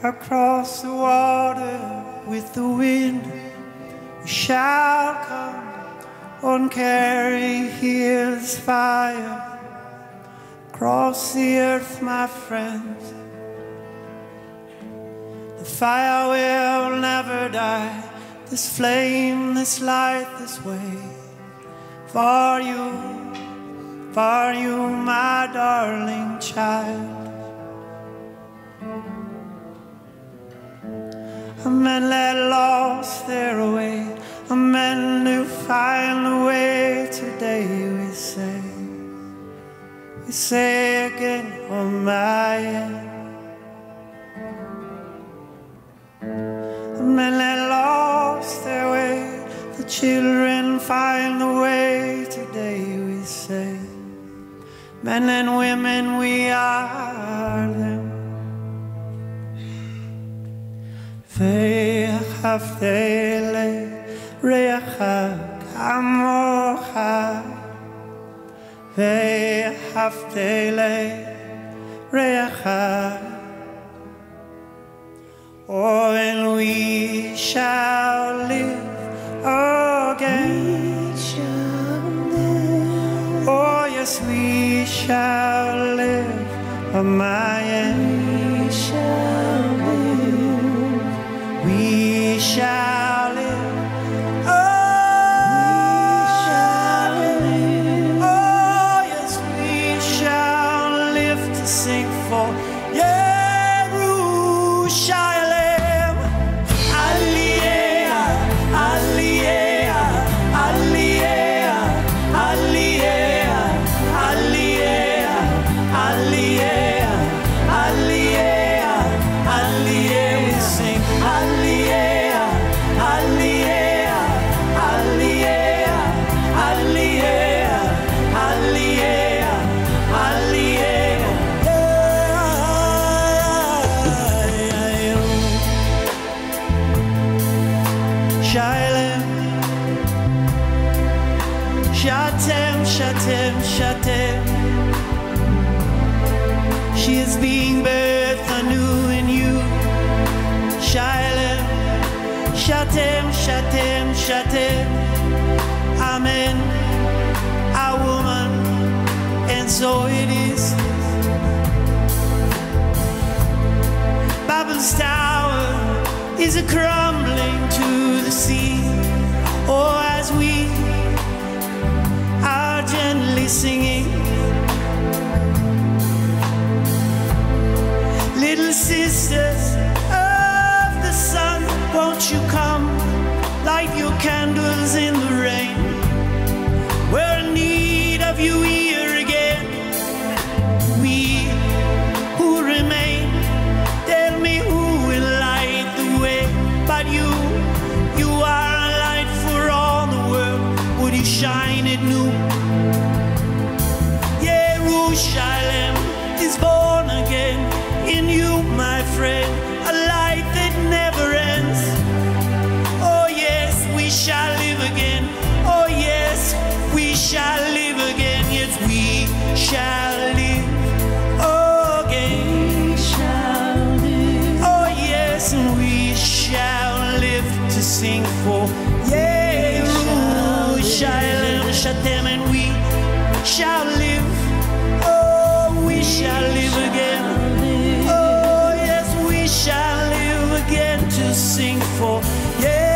Across the water with the wind we shall come on, carry his fire across the earth, my friends. The fire will never die, this flame, this light, this way. For you, my darling child. Men that lost their way, men who find a way today, we say again, oh my end. Men that lost their way, the children find a way today, we say. Men and women, we are them. Ve'ahavtele re'acha kamocha, ve'ahavtele re'acha. Oh, and we shall live again. Oh, yes, we shall live, oh, my end. We shall live, oh, oh, yes, we shall live to sing for Yerushalayim. Aliyah, Aliyah, Aliyah, Aliyah, Aliyah, Aliyah, Aliyah, Aliyah, we sing. Aliyah, Aliyah, Aliyah, Aliyah, Aliyah, Aliyah. Shalem, Shatem, Shatem, Shatem. She is being birthed anew in you. Shalem, Shatem, Shatem, Shatem. Amen, a woman, and so it is. Babel's tower is a crumbling to the sea. Oh, as we are gently singing, little sisters of the sun, won't you come, light your candles in the rain? We're in need of you here again. Jerusalem is born again. In you, my friend, a light that never ends. Oh yes, we shall live again. Oh yes, we shall live again. Yes, we shall live again. We shall live. Oh yes, and we shall live to sing for Jerusalem, Shatem, and we shall live. Oh, we shall live again. Oh yes, we shall live again to sing for Jerusalem.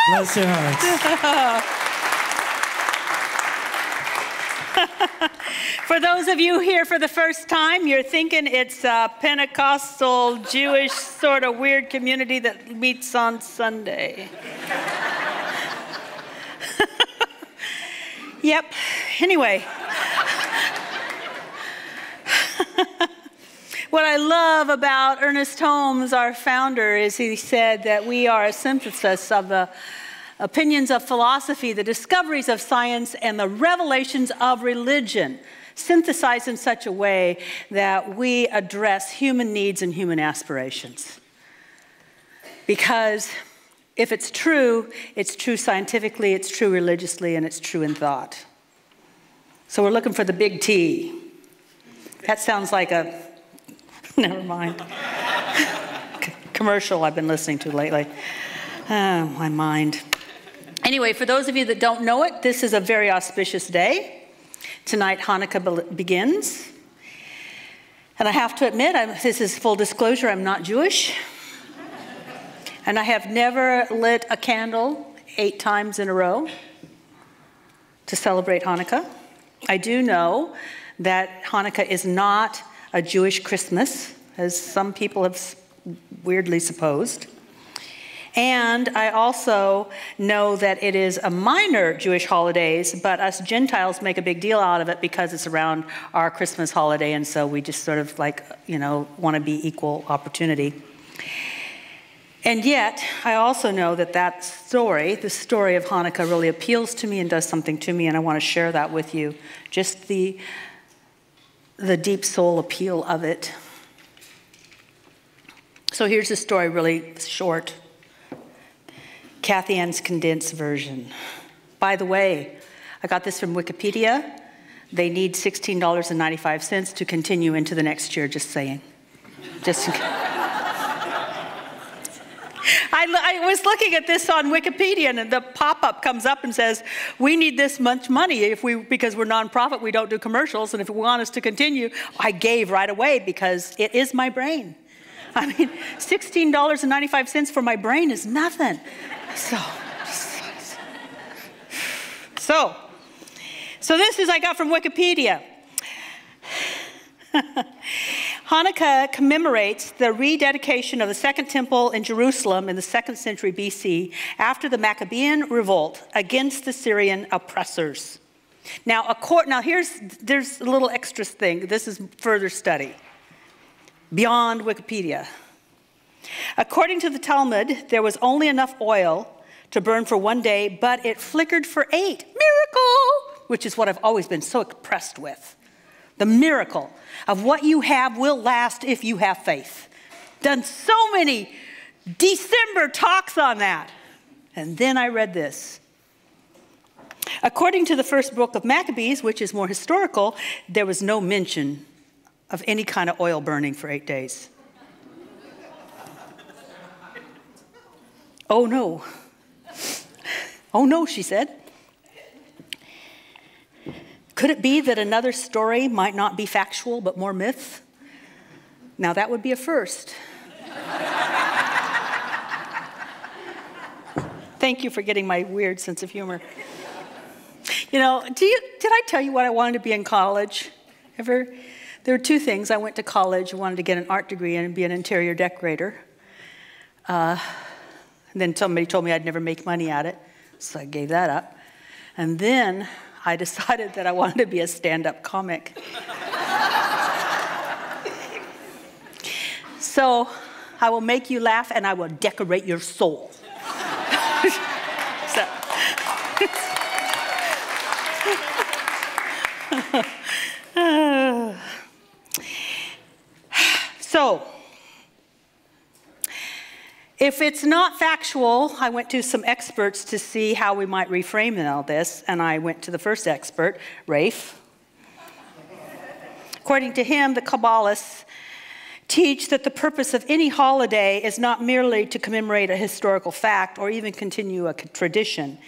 Bless your hearts. For those of you here for the first time, you're thinking it's a Pentecostal, Jewish sort of weird community that meets on Sunday. Yep. Anyway. What I love about Ernest Holmes, our founder, is he said that we are a synthesis of the opinions of philosophy, the discoveries of science, and the revelations of religion, synthesized in such a way that we address human needs and human aspirations. Because if it's true scientifically, it's true religiously, and it's true in thought. So we're looking for the big T. That sounds like a, never mind, commercial I've been listening to lately. Oh, my mind. Anyway, for those of you that don't know it, this is a very auspicious day. Tonight, Hanukkah begins. And I have to admit, this is full disclosure, I'm not Jewish. And I have never lit a candle 8 times in a row to celebrate Hanukkah. I do know that Hanukkah is not a Jewish Christmas, as some people have weirdly supposed. And I also know that it is a minor Jewish holiday, but us Gentiles make a big deal out of it because it's around our Christmas holiday, and so we just sort of like, you know, want to be equal opportunity. And yet, I also know that that story, the story of Hanukkah, really appeals to me and does something to me, and I want to share that with you, just the deep soul appeal of it. So here's the story, really short. Kathianne's condensed version. By the way, I got this from Wikipedia. They need $16.95 to continue into the next year, just saying. Just in case. I was looking at this on Wikipedia, and the pop-up comes up and says, we need this much money because we're nonprofit, we don't do commercials, and if you want us to continue, I gave right away because it is my brain. I mean, $16.95 for my brain is nothing. So this is I got from Wikipedia. Hanukkah commemorates the rededication of the Second Temple in Jerusalem in the 2nd century BC after the Maccabean revolt against the Syrian oppressors. Now, there's a little extra thing. This is further study beyond Wikipedia. According to the Talmud, there was only enough oil to burn for 1 day, but it flickered for 8. Miracle! Which is what I've always been so impressed with. The miracle. of what you have will last if you have faith. Done so many December talks on that. And then I read this. According to the first book of Maccabees, which is more historical, there was no mention of any kind of oil burning for 8 days. Oh no. Oh no, she said. Could it be that another story might not be factual but more myth? Now that would be a first. Thank you for getting my weird sense of humor. You know, did I tell you what I wanted to be in college? Ever? There were two things. I went to college, wanted to get an art degree and be an interior decorator. And then somebody told me I'd never make money at it, so I gave that up. And then I decided that I wanted to be a stand-up comic. So I will make you laugh and I will decorate your soul. So, if it's not factual, I went to some experts to see how we might reframe all this, and I went to the first expert, Rafe. According to him, the Kabbalists teach that the purpose of any holiday is not merely to commemorate a historical fact or even continue a tradition.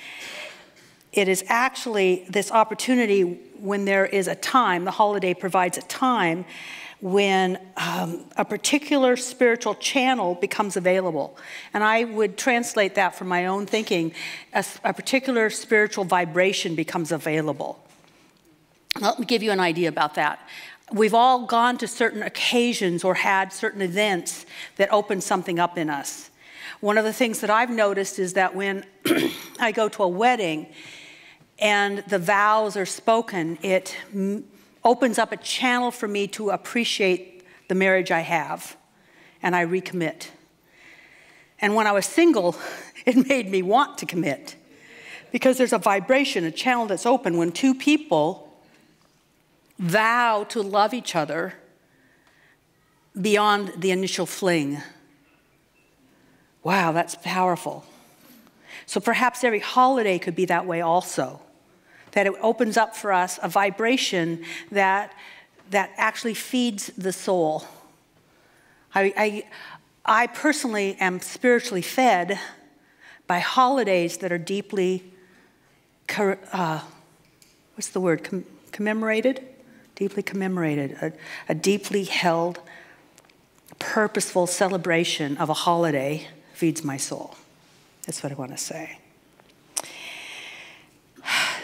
It is actually this opportunity when there is a time, the holiday provides a time when a particular spiritual channel becomes available. And I would translate that from my own thinking, a particular spiritual vibration becomes available. Let me give you an idea about that. We've all gone to certain occasions or had certain events that open something up in us. One of the things that I've noticed is that when I go to a wedding and the vows are spoken, it opens up a channel for me to appreciate the marriage I have, and I recommit. And when I was single, it made me want to commit because there's a vibration, a channel that's open when two people vow to love each other beyond the initial fling. Wow, that's powerful. So perhaps every holiday could be that way also. That it opens up for us a vibration that actually feeds the soul. I personally am spiritually fed by holidays that are deeply, commemorated? Deeply commemorated. A deeply held, purposeful celebration of a holiday feeds my soul. That's what I want to say.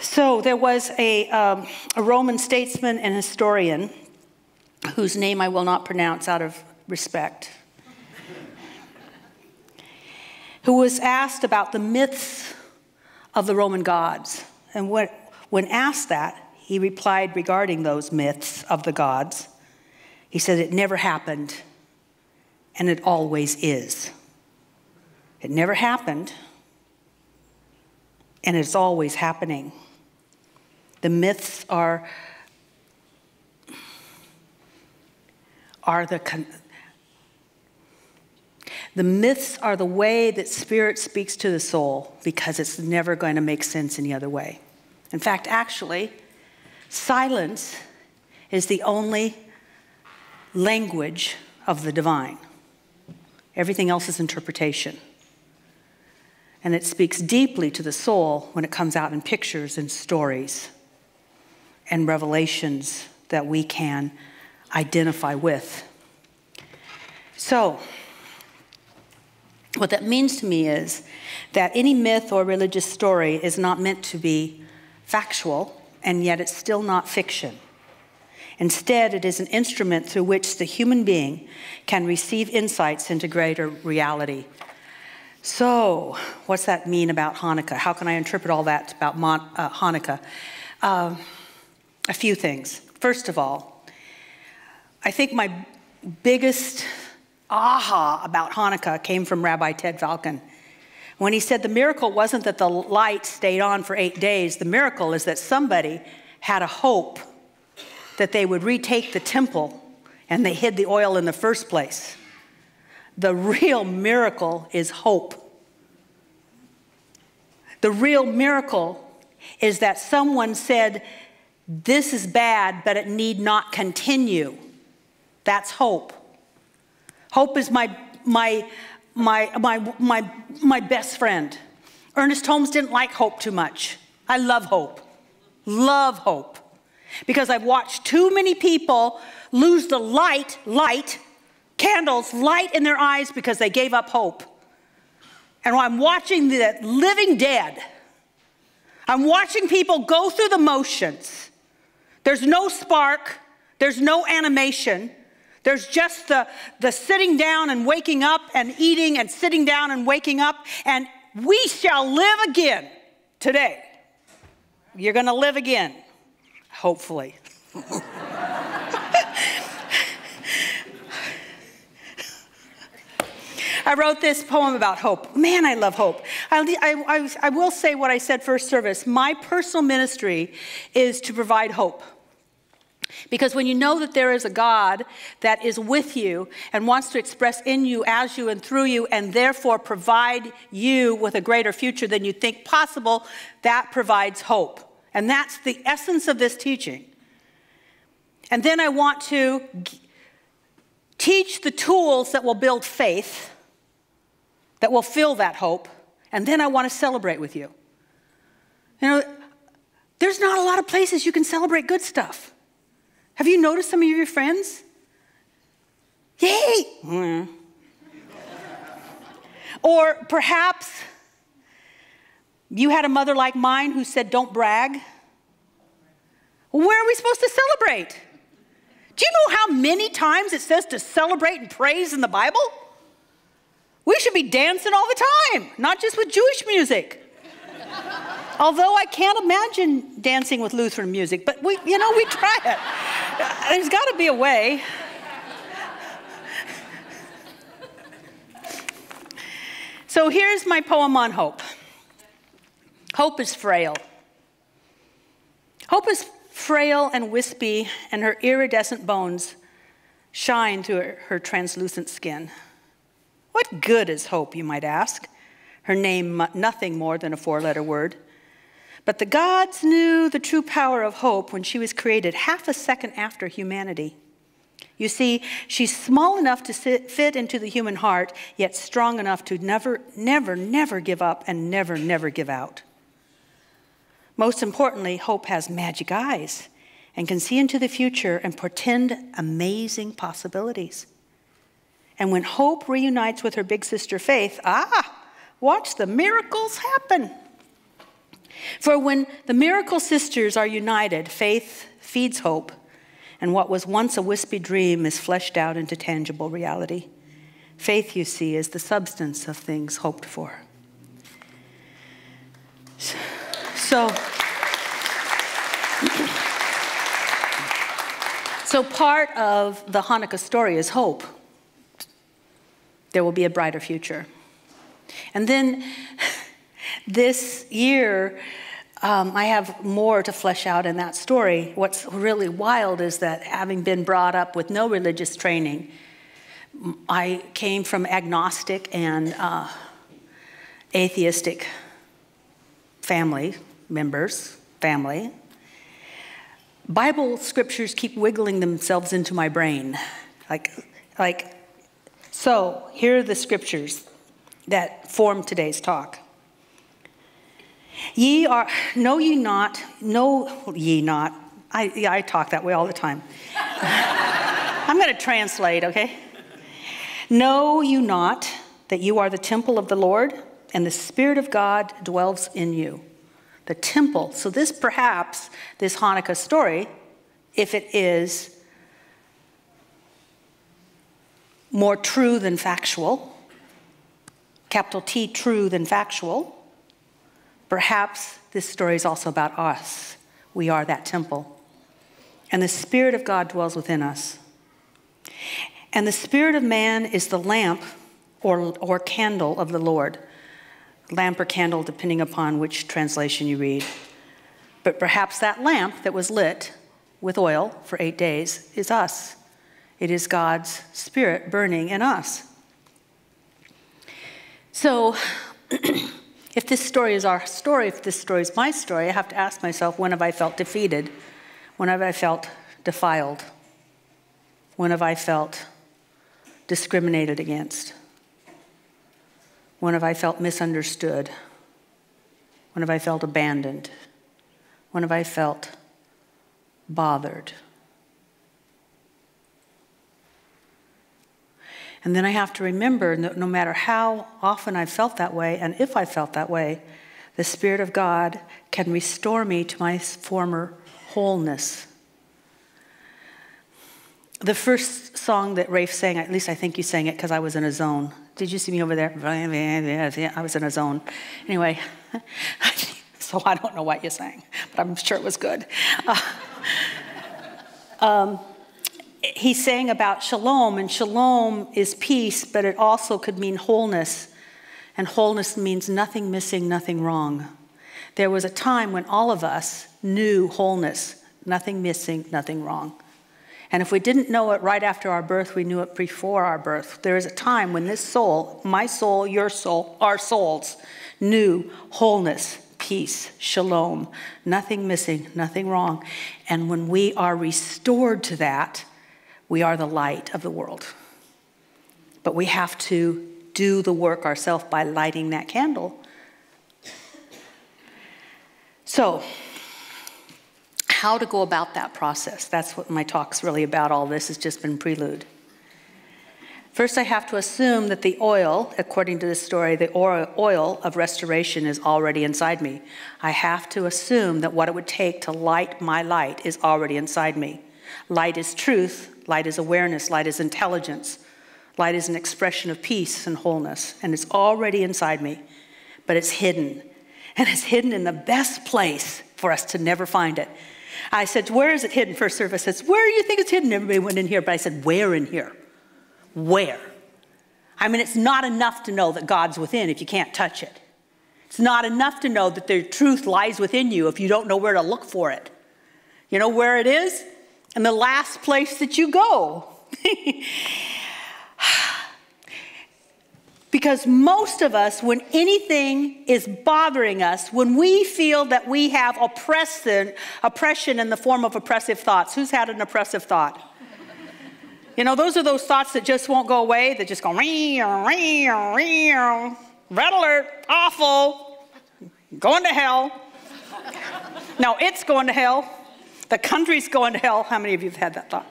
So there was a Roman statesman and historian whose name I will not pronounce out of respect, who was asked about the myths of the Roman gods. And when asked that, he replied regarding those myths of the gods, he said, it never happened, and it always is. It never happened, and it's always happening. The myths are the way that spirit speaks to the soul because it's never going to make sense any other way. In fact, actually, silence is the only language of the divine. Everything else is interpretation. And it speaks deeply to the soul when it comes out in pictures and stories and revelations that we can identify with. So, what that means to me is that any myth or religious story is not meant to be factual, and yet it's still not fiction. Instead, it is an instrument through which the human being can receive insights into greater reality. So, what's that mean about Hanukkah? How can I interpret all that about Hanukkah? A few things. First of all, I think my biggest aha about Hanukkah came from Rabbi Ted Falcon. When he said the miracle wasn't that the light stayed on for 8 days, the miracle is that somebody had a hope that they would retake the temple, and they hid the oil in the first place. The real miracle is hope. The real miracle is that someone said, this is bad, but it need not continue. That's hope. Hope is my best friend. Ernest Holmes didn't like hope too much. I love hope. Love hope. Because I've watched too many people lose the light in their eyes because they gave up hope. And I'm watching the living dead. I'm watching people go through the motions. There's no spark. There's no animation. There's just the sitting down and waking up and eating and sitting down and waking up. And we shall live again today. You're going to live again, hopefully. I wrote this poem about hope. Man, I love hope. I will say what I said first service. My personal ministry is to provide hope. Because when you know that there is a God that is with you and wants to express in you, as you, and through you, and therefore provide you with a greater future than you think possible, that provides hope. And that's the essence of this teaching. And then I want to teach the tools that will build faith, that will fill that hope, and then I want to celebrate with you. You know, there's not a lot of places you can celebrate good stuff. Have you noticed some of your friends? Yay! Mm. Or perhaps you had a mother like mine who said, don't brag. Well, where are we supposed to celebrate? Do you know how many times it says to celebrate and praise in the Bible? We should be dancing all the time, not just with Jewish music. Although I can't imagine dancing with Lutheran music, but we try it. There's got to be a way. So here's my poem on hope. Hope is frail. Hope is frail and wispy, and her iridescent bones shine through her translucent skin. What good is hope, you might ask? Her name, nothing more than a four-letter word. But the gods knew the true power of hope when she was created half a second after humanity. You see, she's small enough to fit into the human heart, yet strong enough to never, never, never give up and never, never give out. Most importantly, hope has magic eyes and can see into the future and portend amazing possibilities. And when hope reunites with her big sister faith, watch the miracles happen. For when the miracle sisters are united, faith feeds hope, and what was once a wispy dream is fleshed out into tangible reality. Faith, you see, is the substance of things hoped for. So part of the Hanukkah story is hope. There will be a brighter future. And then this year, I have more to flesh out in that story. What's really wild is that having been brought up with no religious training, I came from agnostic and atheistic family. Bible scriptures keep wiggling themselves into my brain. So here are the scriptures that form today's talk. Know ye not. I talk that way all the time. I'm going to translate, okay? Know you not that you are the temple of the Lord, and the Spirit of God dwells in you. The temple. So this Hanukkah story, if it is more true than factual, capital T, true than factual, perhaps this story is also about us. We are that temple. And the Spirit of God dwells within us. And the spirit of man is the lamp or candle of the Lord. Lamp or candle, depending upon which translation you read. But perhaps that lamp that was lit with oil for 8 days is us. It is God's Spirit burning in us. So if this story is our story, if this story is my story, I have to ask myself, when have I felt defeated? When have I felt defiled? When have I felt discriminated against? When have I felt misunderstood? When have I felt abandoned? When have I felt bothered? And then I have to remember that no matter how often I've felt that way, and if I felt that way, the Spirit of God can restore me to my former wholeness. The first song that Rafe sang, at least I think you sang it because I was in a zone. Did you see me over there? I was in a zone. Anyway, so I don't know what you sang, but I'm sure it was good. He sang about shalom, and shalom is peace, but it also could mean wholeness. And wholeness means nothing missing, nothing wrong. There was a time when all of us knew wholeness, nothing missing, nothing wrong. And if we didn't know it right after our birth, we knew it before our birth. There is a time when this soul, my soul, your soul, our souls, knew wholeness, peace, shalom, nothing missing, nothing wrong. And when we are restored to that, we are the light of the world. But we have to do the work ourselves by lighting that candle. So, how to go about that process? That's what my talk's really about. All this has just been prelude. First, I have to assume that the oil, according to this story, the oil of restoration is already inside me. I have to assume that what it would take to light my light is already inside me. Light is truth. Light is awareness. Light is intelligence. Light is an expression of peace and wholeness. And it's already inside me, but it's hidden. And it's hidden in the best place for us to never find it. I said, where is it hidden? First service says, where do you think it's hidden? Everybody went in here, but I said, where in here? Where? I mean, it's not enough to know that God's within if you can't touch it. It's not enough to know that the truth lies within you if you don't know where to look for it. You know where it is? In the last place that you go. Because most of us, when anything is bothering us, when we feel that we have oppression in the form of oppressive thoughts. Who's had an oppressive thought? You know, those are those thoughts that just won't go away, that just go, red alert, awful, going to hell. Now it's going to hell. The country's going to hell. How many of you have had that thought?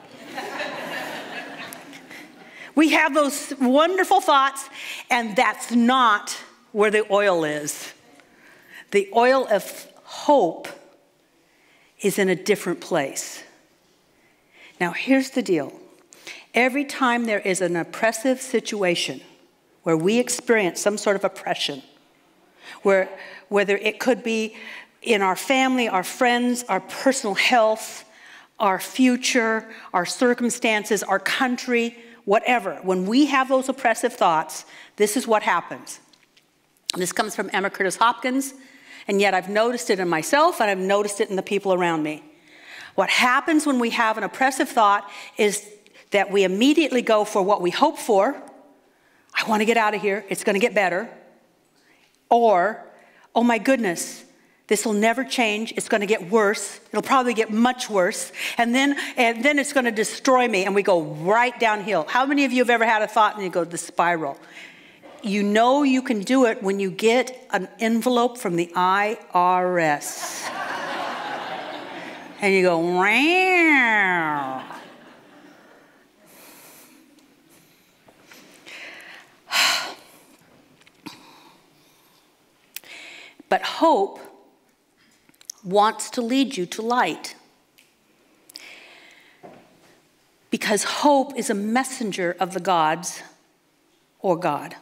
We have those wonderful thoughts, and that's not where the oil is. The oil of hope is in a different place. Now, here's the deal. Every time there is an oppressive situation where we experience some sort of oppression, whether it could be in our family, our friends, our personal health, our future, our circumstances, our country, whatever. When we have those oppressive thoughts, this is what happens. This comes from Emma Curtis Hopkins, and yet I've noticed it in myself, and I've noticed it in the people around me. What happens when we have an oppressive thought is that we immediately go for what we hope for. I want to get out of here. It's going to get better. Or, oh my goodness, this will never change. It's going to get worse. It'll probably get much worse. And then it's going to destroy me. And we go right downhill. How many of you have ever had a thought and you go, the spiral? You know you can do it when you get an envelope from the IRS. And you go, wow. But hope wants to lead you to light. Because hope is a messenger of the gods or God.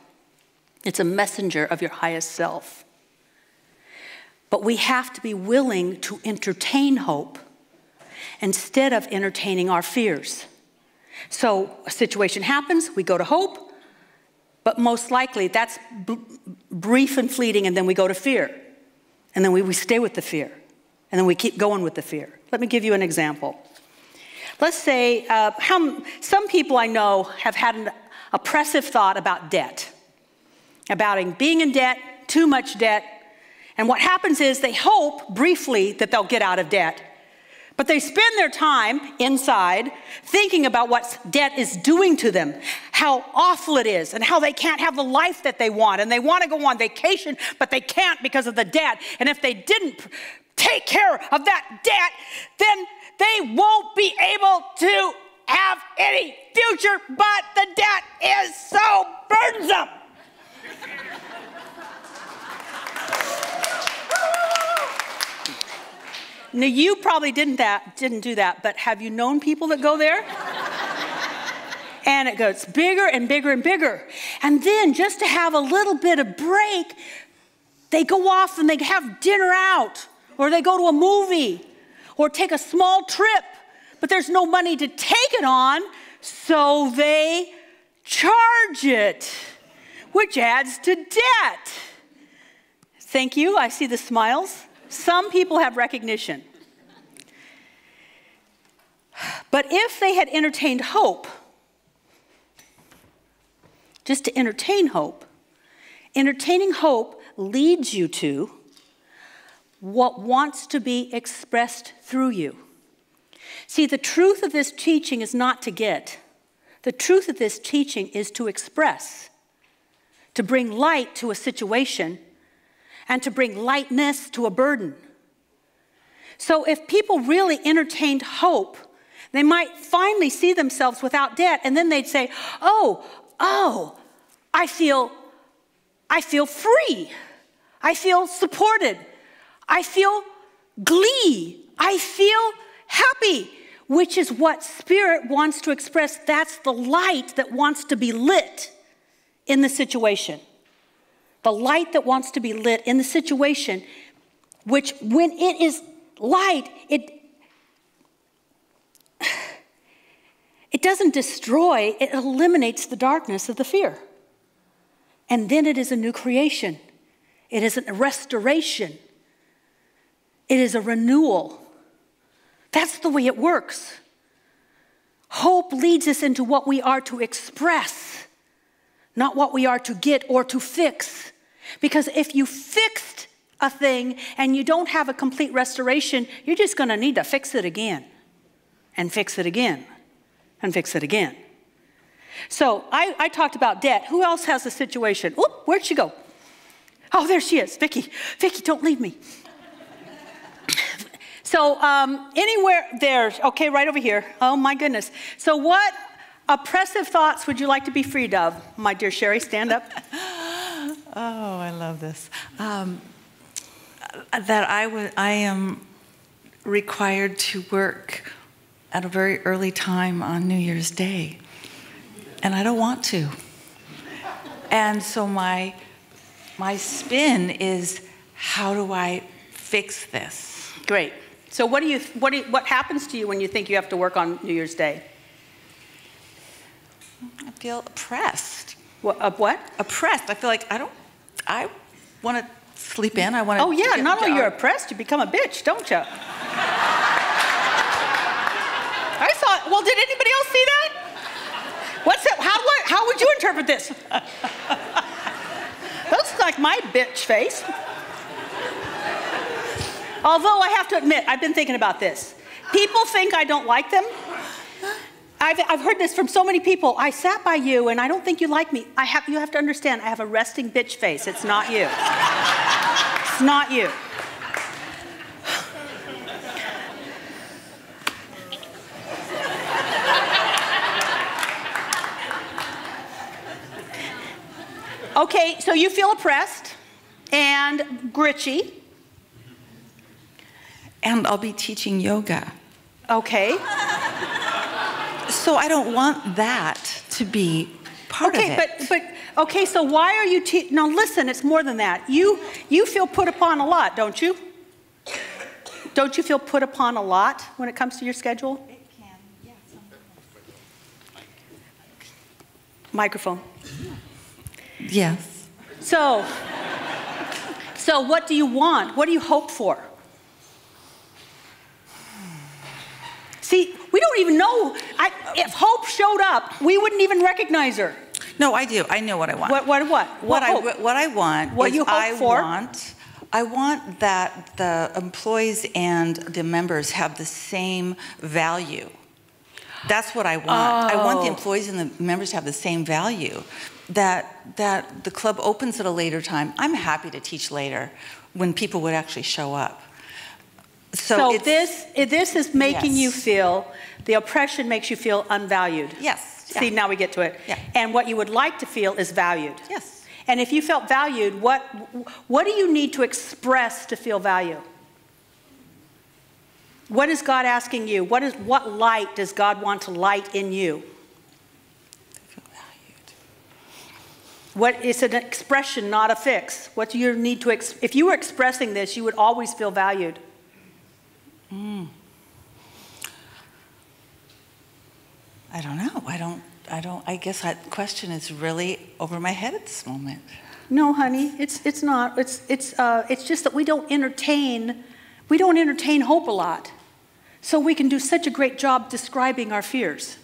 It's a messenger of your highest self. But we have to be willing to entertain hope instead of entertaining our fears. So a situation happens, we go to hope, but most likely that's brief and fleeting, and then we go to fear. And then we stay with the fear. And then we keep going with the fear. Let me give you an example. let's say, some people I know have had an oppressive thought about debt, about being in debt, too much debt. And what happens is they hope briefly that they'll get out of debt. But they spend their time inside thinking about what debt is doing to them, how awful it is, and how they can't have the life that they want. And they want to go on vacation, but they can't because of the debt. And if they didn't take care of that debt, then they won't be able to have any future, but the debt is so burdensome. Now, you probably didn't do that, but have you known people that go there? And it goes bigger and bigger and bigger. And then just to have a little bit of break, they go off and they have dinner out, or they go to a movie, or take a small trip, but there's no money to take it on, so they charge it, which adds to debt. Thank you, I see the smiles. Some people have recognition. But if they had entertained hope, just to entertain hope, entertaining hope leads you to what wants to be expressed through you. See, the truth of this teaching is not to get. The truth of this teaching is to express, to bring light to a situation, and to bring lightness to a burden. So if people really entertained hope, they might finally see themselves without debt, and then they'd say, oh, I feel free. I feel supported. I feel glee. I feel happy, which is what Spirit wants to express. That's the light that wants to be lit in the situation. The light that wants to be lit in the situation, which when it is light, it doesn't destroy, it eliminates the darkness of the fear. And then it is a new creation. It is a restoration. It is a renewal. That's the way it works. Hope leads us into what we are to express, not what we are to get or to fix. Because if you fixed a thing and you don't have a complete restoration, you're just going to need to fix it again and fix it again and fix it again. So I talked about debt. Who else has a situation? Oop, where'd she go? Oh, there she is, Vicki. Vicki, don't leave me. So anywhere there, okay, right over here. Oh my goodness. So what oppressive thoughts would you like to be freed of? My dear Sherry, stand up. Oh, I love this. That I am required to work at a very early time on New Year's Day. And I don't want to. And so my spin is, how do I fix this? Great. So what happens to you when you think you have to work on New Year's Day? I feel oppressed. What? Oppressed. I feel like I want to sleep in. I want to. Oh yeah, not only you're oppressed, you become a bitch, don't you? I thought, well, did anybody else see that? What's that? How would you interpret this? Looks like my bitch face. Although I have to admit, I've been thinking about this. People think I don't like them. I've heard this from so many people. I sat by you and I don't think you like me. You have to understand, I have a resting bitch face. It's not you. It's not you. Okay, so you feel oppressed and gritchy. And I'll be teaching yoga. Okay. So I don't want that to be part of it. But okay, so why are you now listen, it's more than that. You feel put upon a lot, don't you? Don't you feel put upon a lot when it comes to your schedule? It can, yes. Microphone. Yes. So what do you want? What do you hope for? See, we don't even know. If Hope showed up, we wouldn't even recognize her. No, I do. I know what I want. What I want what is you hope for? I want that the employees and the members have the same value. That's what I want. I want the employees and the members to have the same value. That the club opens at a later time. I'm happy to teach later when people would actually show up. So this is making you feel, the oppression makes you feel unvalued. Yes. See, now we get to it. Yeah. And what you would like to feel is valued. Yes. And if you felt valued, what do you need to express to feel value? What is God asking you? What light does God want to light in you? Feel valued. What is an expression, not a fix? What do you need to if you were expressing this, you would always feel valued. I don't know. I guess that question is really over my head at this moment. No, honey, it's not. It's just that we don't entertain hope a lot. So we can do such a great job describing our fears.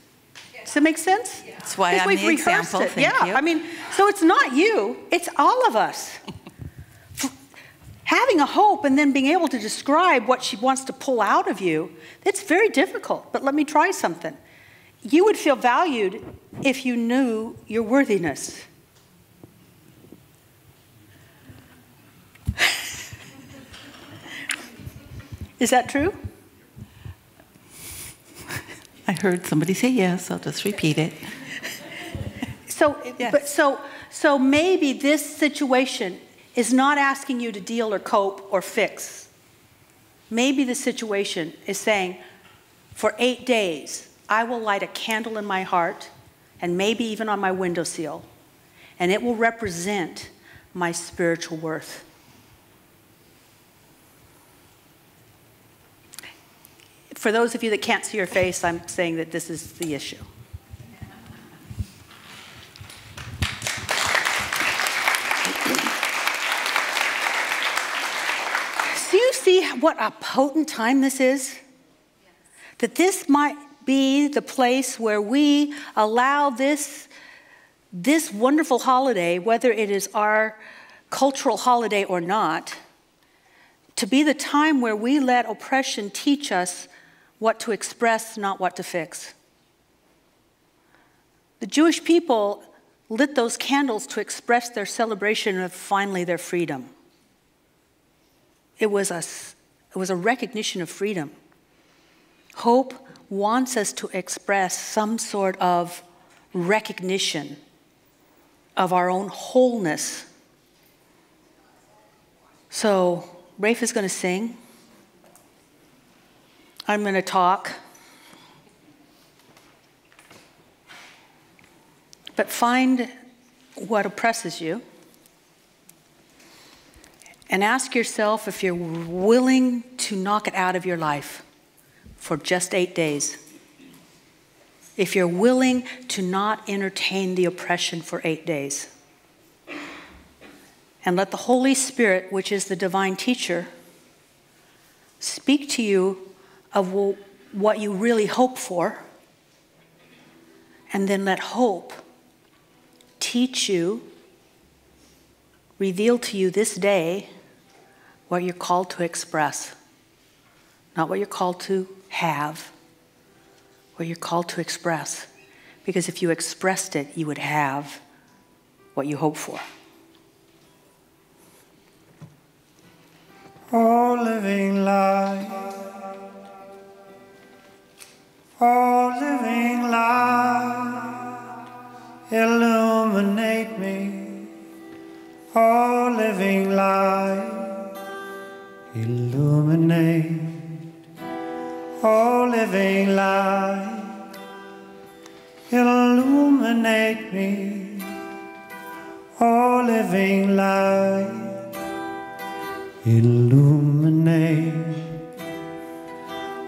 Does that make sense? That's why I'm the example. Thank you. I mean, so it's not you, it's all of us. Having a hope and then being able to describe what she wants to pull out of you, it's very difficult. But let me try something. You would feel valued if you knew your worthiness. Is that true? I heard somebody say yes. I'll just repeat it. Yes. So maybe this situation is not asking you to deal or cope or fix. Maybe the situation is saying, for 8 days, I will light a candle in my heart and maybe even on my windowsill, and it will represent my spiritual worth. For those of you that can't see your face, I'm saying that this is the issue. Do you see what a potent time this is? Yes. That this might be the place where we allow this wonderful holiday, whether it is our cultural holiday or not, to be the time where we let oppression teach us what to express, not what to fix. The Jewish people lit those candles to express their celebration of finally their freedom. It was a recognition of freedom. Hope wants us to express some sort of recognition of our own wholeness. So Rafe is going to sing. I'm going to talk. But find what oppresses you and ask yourself if you're willing to knock it out of your life for just 8 days. If you're willing to not entertain the oppression for 8 days. And let the Holy Spirit, which is the divine teacher, speak to you of what you really hope for. And then let hope teach you, reveal to you this day what you're called to express. Not what you're called to have, what you're called to express. Because if you expressed it, you would have what you hope for. Oh, living light, oh, living light, illuminate me. Oh, living light, illuminate. Oh, living light, illuminate me. Oh, living light, illuminate.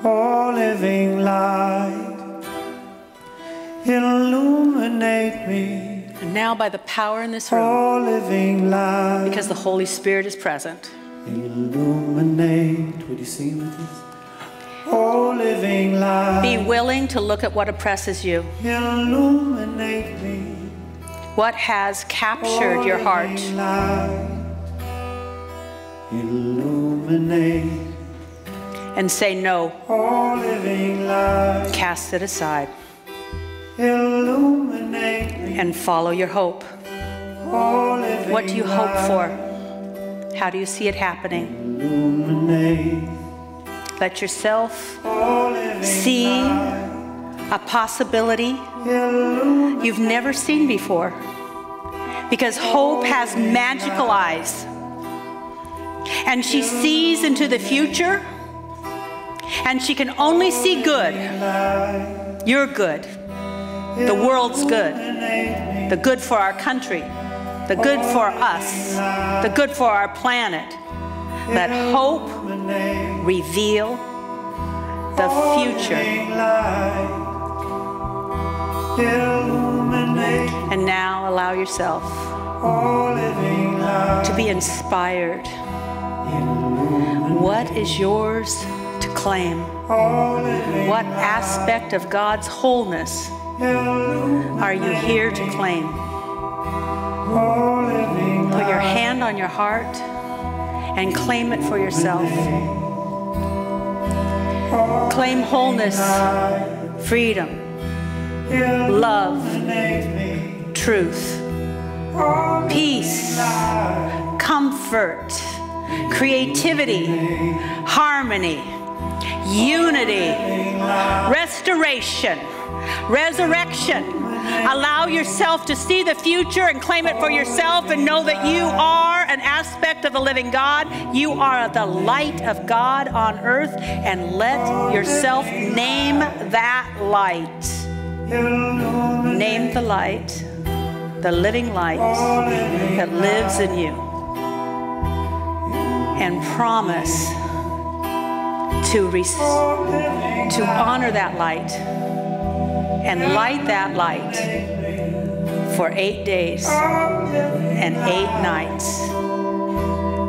Oh, living light, illuminate me. And now by the power in this room, oh, living light, because the Holy Spirit is present, illuminate. Would you sing with us? Oh, living light. Be willing to look at what oppresses you. Illuminate me. What has captured your heart? Illuminate. And say no. Oh, living light. Cast it aside. Illuminate me. And follow your hope. Oh, living what do you hope for? How do you see it happening? Illuminate. Let yourself see a possibility you've never seen before. Because hope has magical eyes. And she sees into the future. And she can only see good. You're good. The world's good. The good for our country. The good for us. The good for our planet. Let hope reveal the future. And now allow yourself to be inspired. What is yours to claim? What aspect of God's wholeness are you here to claim? Put your hand on your heart and claim it for yourself. Claim wholeness, freedom, love, truth, peace, comfort, creativity, harmony, unity, restoration, resurrection. Allow yourself to see the future and claim it for yourself and know that you are an aspect of the living God. You are the light of God on earth, and let yourself name that light. Name the light, the living light that lives in you. And promise to honor that light and light that light for 8 days and 8 nights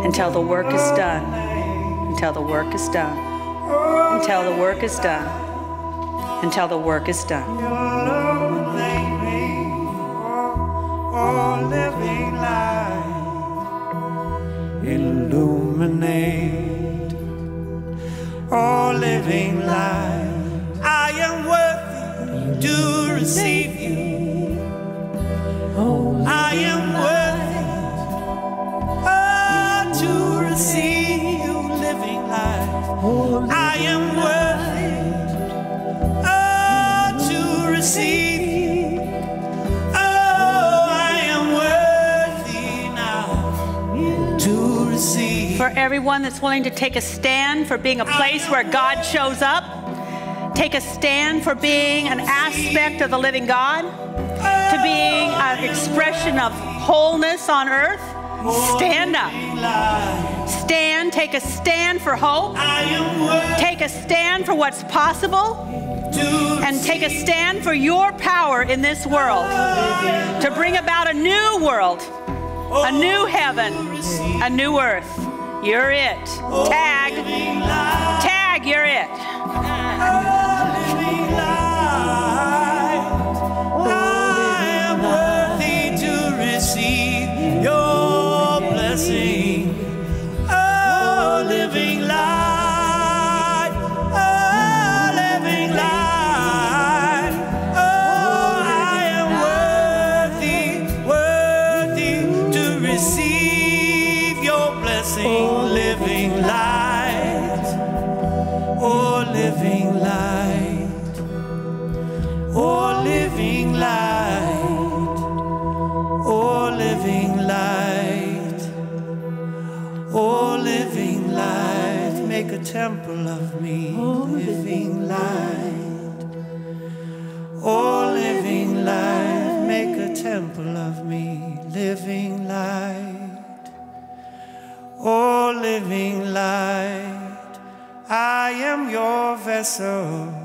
until the work is done, until the work is done, until the work is done, until the work is done. Oh, living light, illuminate. Oh, living light, I am worthy to receive you. I am worthy to receive you, living light. I am worthy to receive you. Oh, I am worthy now to receive. For everyone that's willing to take a stand for being a place where God shows up, take a stand for being an aspect of the living God, to being an expression of wholeness on earth, stand up. Stand, take a stand for hope. Take a stand for what's possible. And take a stand for your power in this world to bring about a new world, a new heaven, a new earth. You're it. Tag. Tag, you're it. I am worthy to receive your blessing. Oh, living light. Oh, living light. Oh, I am worthy to receive your blessing. Living light. Oh, living light. Oh, living light. Oh, living light. Oh, living light. Make a temple of me. Living light. Oh, living light. Make a temple of me. Living light. Oh, living light. I am your vessel.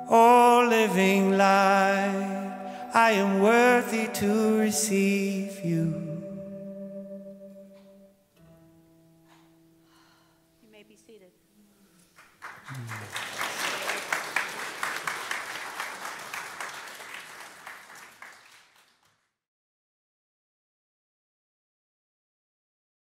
Oh, living light, I am worthy to receive you. You may be seated.